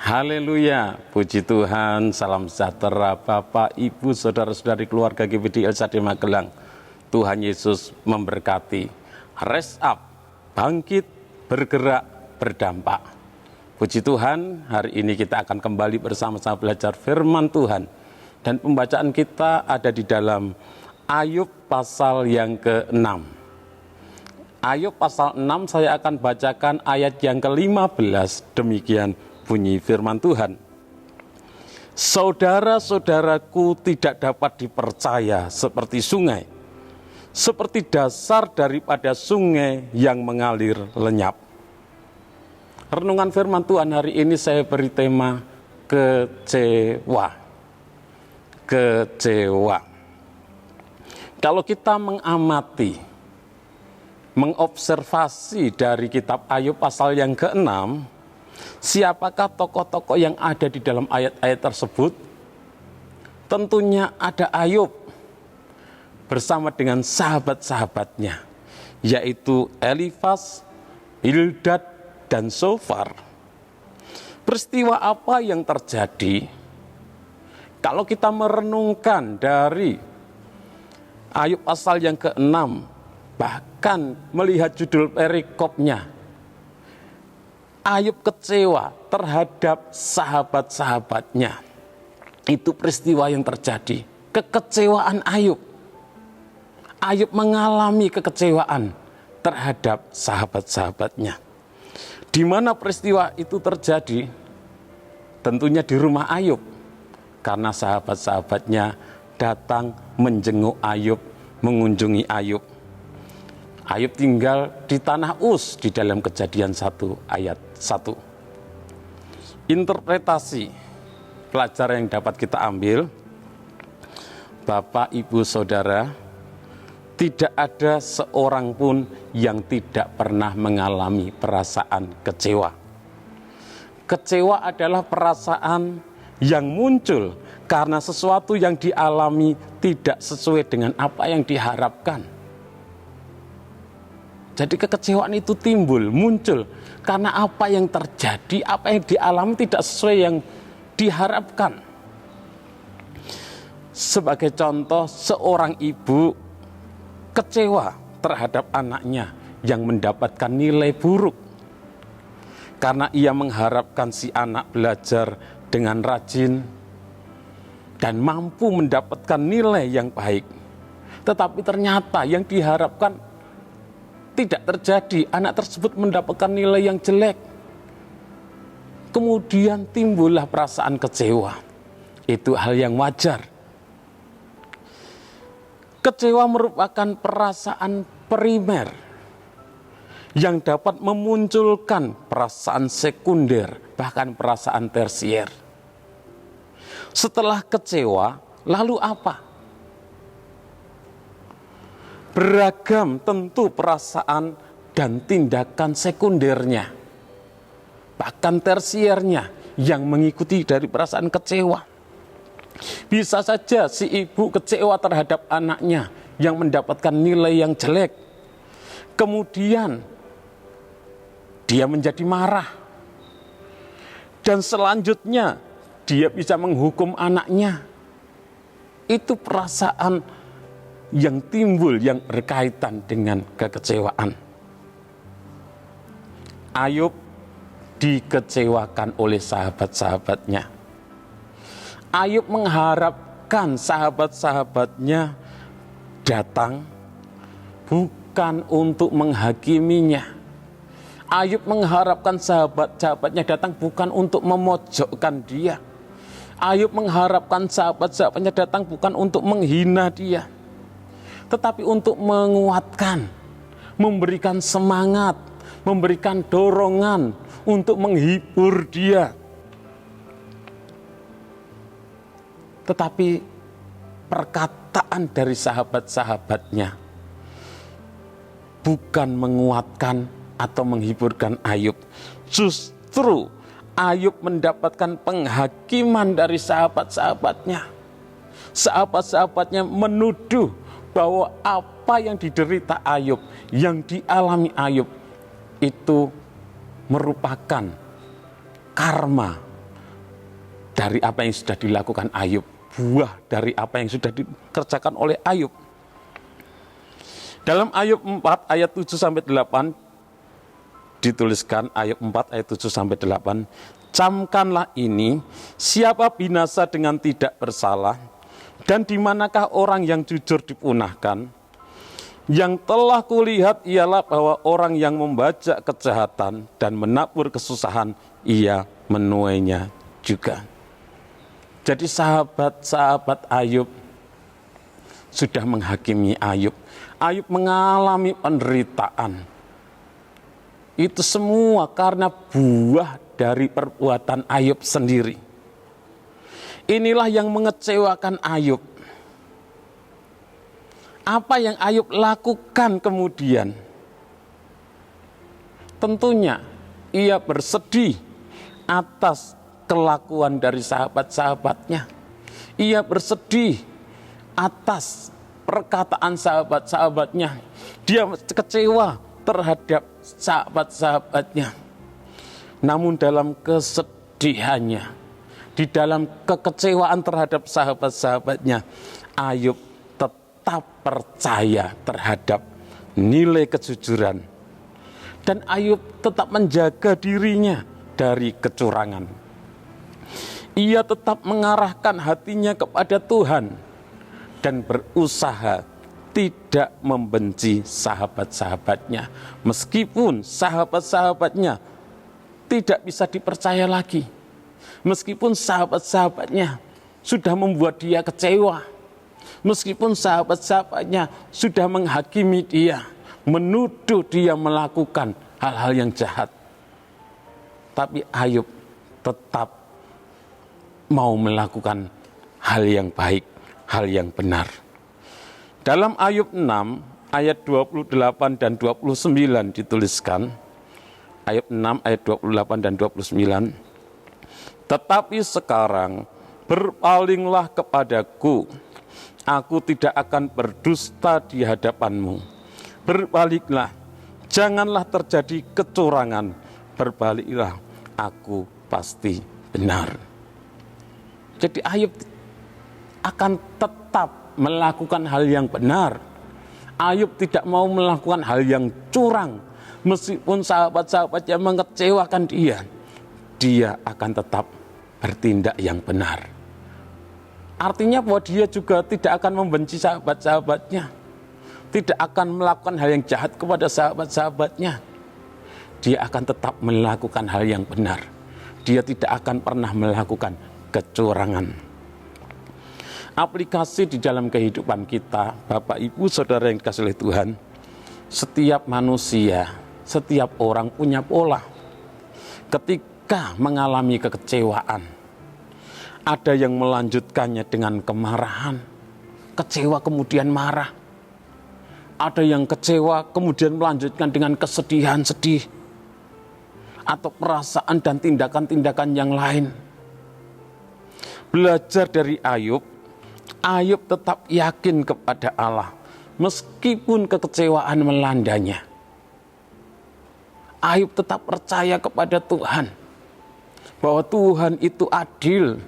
Haleluya, puji Tuhan, salam sejahtera Bapak, Ibu, Saudara-saudari keluarga GBD LCD Magelang. Tuhan Yesus memberkati. Rise up, bangkit, bergerak, berdampak. Puji Tuhan, hari ini kita akan kembali bersama-sama belajar firman Tuhan. Dan pembacaan kita ada di dalam Ayub pasal yang ke-6. Ayub pasal 6 saya akan bacakan ayat yang ke-15, demikian bunyi firman Tuhan. Saudara-saudaraku tidak dapat dipercaya seperti sungai, seperti dasar daripada sungai yang mengalir lenyap. Renungan firman Tuhan hari ini saya beri tema kecewa. Kecewa. Kalau kita mengamati, mengobservasi dari kitab Ayub pasal yang ke-6, siapakah tokoh-tokoh yang ada di dalam ayat-ayat tersebut? Tentunya ada Ayub bersama dengan sahabat-sahabatnya, yaitu Elifaz, Bildad, dan Zofar. Peristiwa apa yang terjadi? Kalau kita merenungkan dari Ayub pasal yang ke-6, bahkan melihat judul perikopnya, Ayub kecewa terhadap sahabat-sahabatnya. Itu peristiwa yang terjadi. Kekecewaan Ayub. Ayub mengalami kekecewaan terhadap sahabat-sahabatnya. Di mana peristiwa itu terjadi? Tentunya di rumah Ayub. Karena sahabat-sahabatnya datang menjenguk Ayub, mengunjungi Ayub. Ayub tinggal di tanah Uz di dalam Kejadian 1 ayat 1. Interpretasi pelajaran yang dapat kita ambil, Bapak, Ibu, Saudara, tidak ada seorang pun yang tidak pernah mengalami perasaan kecewa. Kecewa adalah perasaan yang muncul karena sesuatu yang dialami tidak sesuai dengan apa yang diharapkan. Jadi kekecewaan itu timbul, muncul karena apa yang terjadi, apa yang dialami tidak sesuai yang diharapkan. Sebagai contoh, seorang ibu kecewa terhadap anaknya yang mendapatkan nilai buruk. Karena ia mengharapkan si anak belajar dengan rajin dan mampu mendapatkan nilai yang baik. Tetapi ternyata yang diharapkan tidak terjadi, anak tersebut mendapatkan nilai yang jelek. Kemudian timbullah perasaan kecewa. Itu hal yang wajar. Kecewa merupakan perasaan primer yang dapat memunculkan perasaan sekunder, bahkan perasaan tersier. Setelah kecewa, lalu apa? Beragam tentu perasaan dan tindakan sekundernya, bahkan tersiernya yang mengikuti dari perasaan kecewa. Bisa saja si ibu kecewa terhadap anaknya yang mendapatkan nilai yang jelek. Kemudian dia menjadi marah. Dan selanjutnya dia bisa menghukum anaknya. Itu perasaan yang timbul yang berkaitan dengan kekecewaan. Ayub dikecewakan oleh sahabat-sahabatnya. Ayub mengharapkan sahabat-sahabatnya datang bukan untuk menghakiminya. Ayub mengharapkan sahabat-sahabatnya datang bukan untuk memojokkan dia. Ayub mengharapkan sahabat-sahabatnya datang bukan untuk menghina dia, tetapi untuk menguatkan, memberikan semangat, memberikan dorongan untuk menghibur dia. Tetapi perkataan dari sahabat-sahabatnya bukan menguatkan atau menghiburkan Ayub. Justru Ayub mendapatkan penghakiman dari sahabat-sahabatnya. Sahabat-sahabatnya menuduh bahwa apa yang diderita Ayub, yang dialami Ayub, itu merupakan karma dari apa yang sudah dilakukan Ayub, buah dari apa yang sudah dikerjakan oleh Ayub. Dalam Ayub 4 ayat 7 sampai 8 dituliskan, Ayub 4 ayat 7 sampai 8, camkanlah ini, siapa binasa dengan tidak bersalah, dan di manakah orang yang jujur dipunahkan? Yang telah kulihat ialah bahwa orang yang membajak kejahatan dan menabur kesusahan, ia menuainya juga. Jadi sahabat-sahabat Ayub sudah menghakimi Ayub. Ayub mengalami penderitaan. Itu semua karena buah dari perbuatan Ayub sendiri. Inilah yang mengecewakan Ayub. Apa yang Ayub lakukan kemudian? Tentunya ia bersedih atas kelakuan dari sahabat-sahabatnya. Ia bersedih atas perkataan sahabat-sahabatnya. Dia kecewa terhadap sahabat-sahabatnya. Namun dalam kesedihannya, di dalam kekecewaan terhadap sahabat-sahabatnya, Ayub tetap percaya terhadap nilai kejujuran. Dan Ayub tetap menjaga dirinya dari kecurangan. Ia tetap mengarahkan hatinya kepada Tuhan dan berusaha tidak membenci sahabat-sahabatnya. Meskipun sahabat-sahabatnya tidak bisa dipercaya lagi. Meskipun sahabat-sahabatnya sudah membuat dia kecewa. Meskipun sahabat-sahabatnya sudah menghakimi dia, menuduh dia melakukan hal-hal yang jahat. Tapi Ayub tetap mau melakukan hal yang baik, hal yang benar. Dalam Ayub 6 ayat 28 dan 29 dituliskan, Ayub 6 ayat 28 dan 29, tetapi sekarang berpalinglah kepadaku, aku tidak akan berdusta di hadapanmu. Berbaliklah, janganlah terjadi kecurangan. Berbaliklah, aku pasti benar. Jadi Ayub akan tetap melakukan hal yang benar. Ayub tidak mau melakukan hal yang curang. Meskipun sahabat-sahabatnya mengecewakan dia, dia akan tetap bertindak yang benar. Artinya bahwa dia juga tidak akan membenci sahabat-sahabatnya, tidak akan melakukan hal yang jahat kepada sahabat-sahabatnya. Dia akan tetap melakukan hal yang benar. Dia tidak akan pernah melakukan kecurangan. Aplikasi di dalam kehidupan kita, Bapak Ibu Saudara yang dikasihi oleh Tuhan, setiap manusia, setiap orang punya pola. Ketika mengalami kekecewaan, ada yang melanjutkannya dengan kemarahan, kecewa kemudian marah. Ada yang kecewa kemudian melanjutkan dengan kesedihan, sedih, atau perasaan dan tindakan-tindakan yang lain. Belajar dari Ayub, Ayub tetap yakin kepada Allah meskipun kekecewaan melandanya. Ayub tetap percaya kepada Tuhan, bahwa Tuhan itu adil.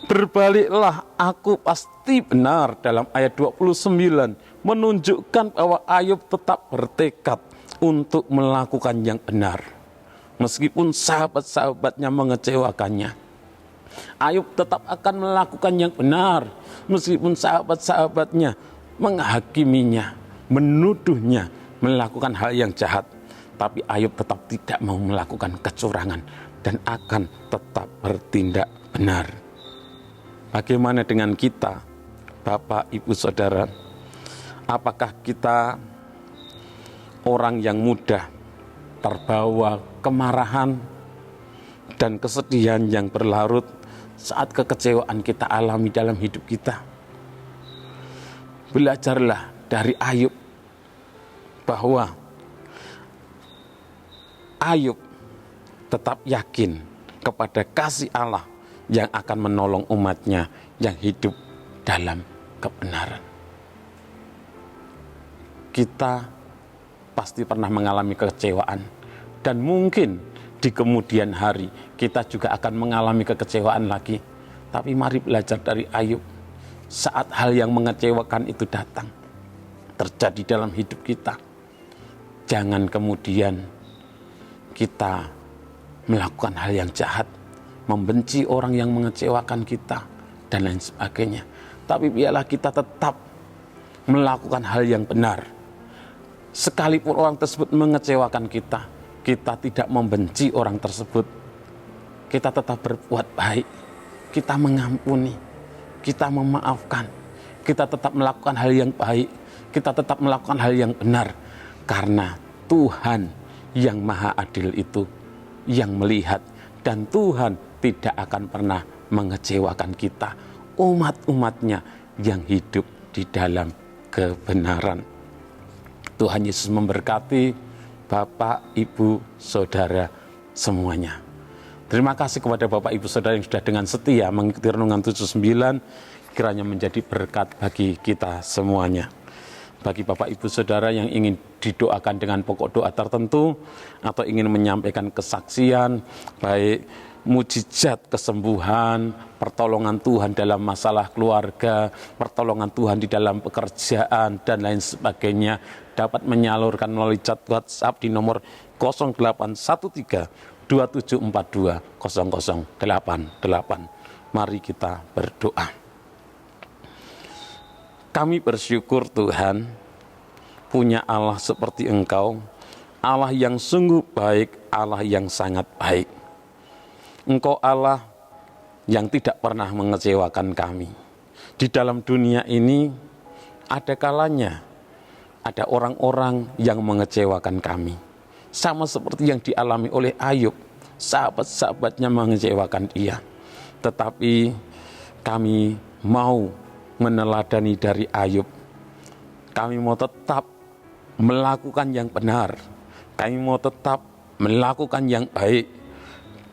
Berbaliklah, aku pasti benar, dalam ayat 29 menunjukkan bahwa Ayub tetap bertekad untuk melakukan yang benar. Meskipun sahabat-sahabatnya mengecewakannya, Ayub tetap akan melakukan yang benar. Meskipun sahabat-sahabatnya menghakiminya, menuduhnya melakukan hal yang jahat, tapi Ayub tetap tidak mau melakukan kecurangan dan akan tetap bertindak benar. Bagaimana dengan kita, Bapak, Ibu, Saudara? Apakah kita orang yang mudah terbawa kemarahan dan kesedihan yang berlarut saat kekecewaan kita alami dalam hidup kita? Belajarlah dari Ayub bahwa Ayub tetap yakin kepada kasih Allah yang akan menolong umatnya yang hidup dalam kebenaran. Kita pasti pernah mengalami kekecewaan, dan mungkin di kemudian hari kita juga akan mengalami kekecewaan lagi. Tapi mari belajar dari Ayub. Saat hal yang mengecewakan itu datang, terjadi dalam hidup kita, jangan kemudian kita melakukan hal yang jahat, membenci orang yang mengecewakan kita, dan lain sebagainya. Tapi biarlah kita tetap melakukan hal yang benar. Sekalipun orang tersebut mengecewakan kita, kita tidak membenci orang tersebut. Kita tetap berbuat baik, kita mengampuni, kita memaafkan, kita tetap melakukan hal yang baik, kita tetap melakukan hal yang benar. Karena Tuhan yang maha adil itu yang melihat, dan Tuhan tidak akan pernah mengecewakan kita, umat-umatnya yang hidup di dalam kebenaran. Tuhan Yesus memberkati Bapak, Ibu, Saudara semuanya. Terima kasih kepada Bapak, Ibu, Saudara yang sudah dengan setia mengikuti Renungan 79, kiranya menjadi berkat bagi kita semuanya. Bagi Bapak, Ibu, Saudara yang ingin didoakan dengan pokok doa tertentu atau ingin menyampaikan kesaksian, baik mujizat kesembuhan, pertolongan Tuhan dalam masalah keluarga, pertolongan Tuhan di dalam pekerjaan, dan lain sebagainya, dapat menyalurkan melalui chat WhatsApp di nomor 0813 2742 0088. Mari kita berdoa. Kami bersyukur Tuhan, punya Allah seperti Engkau, Allah yang sungguh baik, Allah yang sangat baik. Engkau Allah yang tidak pernah mengecewakan kami. Di dalam dunia ini ada kalanya ada orang-orang yang mengecewakan kami. Sama seperti yang dialami oleh Ayub, sahabat-sahabatnya mengecewakan dia. Tetapi kami mau meneladani dari Ayub. Kami mau tetap melakukan yang benar. Kami mau tetap melakukan yang baik.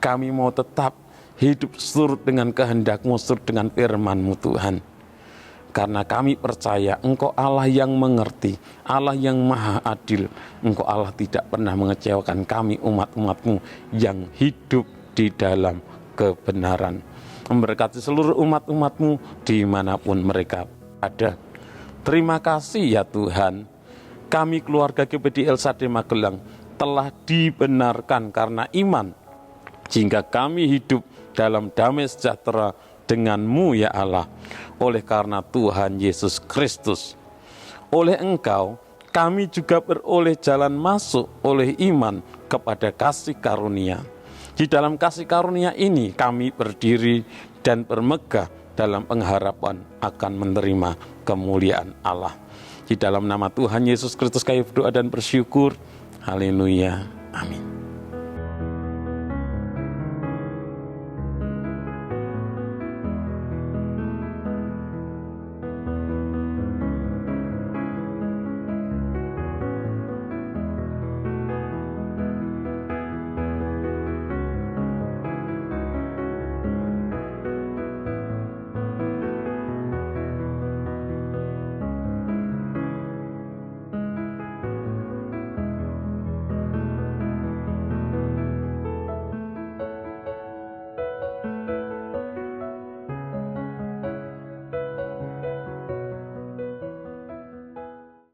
Kami mau tetap hidup surut dengan kehendak-Mu, surut dengan firman-Mu Tuhan. Karena kami percaya Engkau Allah yang mengerti, Allah yang maha adil. Engkau Allah tidak pernah mengecewakan kami, umat-umat-Mu yang hidup di dalam kebenaran. Memberkati seluruh umat-umat-Mu dimanapun mereka ada. Terima kasih ya Tuhan, kami keluarga GPD El Shaddai Magelang telah dibenarkan karena iman, sehingga kami hidup dalam damai sejahtera dengan-Mu ya Allah. Oleh karena Tuhan Yesus Kristus, oleh Engkau kami juga beroleh jalan masuk oleh iman kepada kasih karunia. Di dalam kasih karunia ini kami berdiri dan bermegah dalam pengharapan akan menerima kemuliaan Allah. Di dalam nama Tuhan Yesus Kristus kami berdoa dan bersyukur. Haleluya. Amin.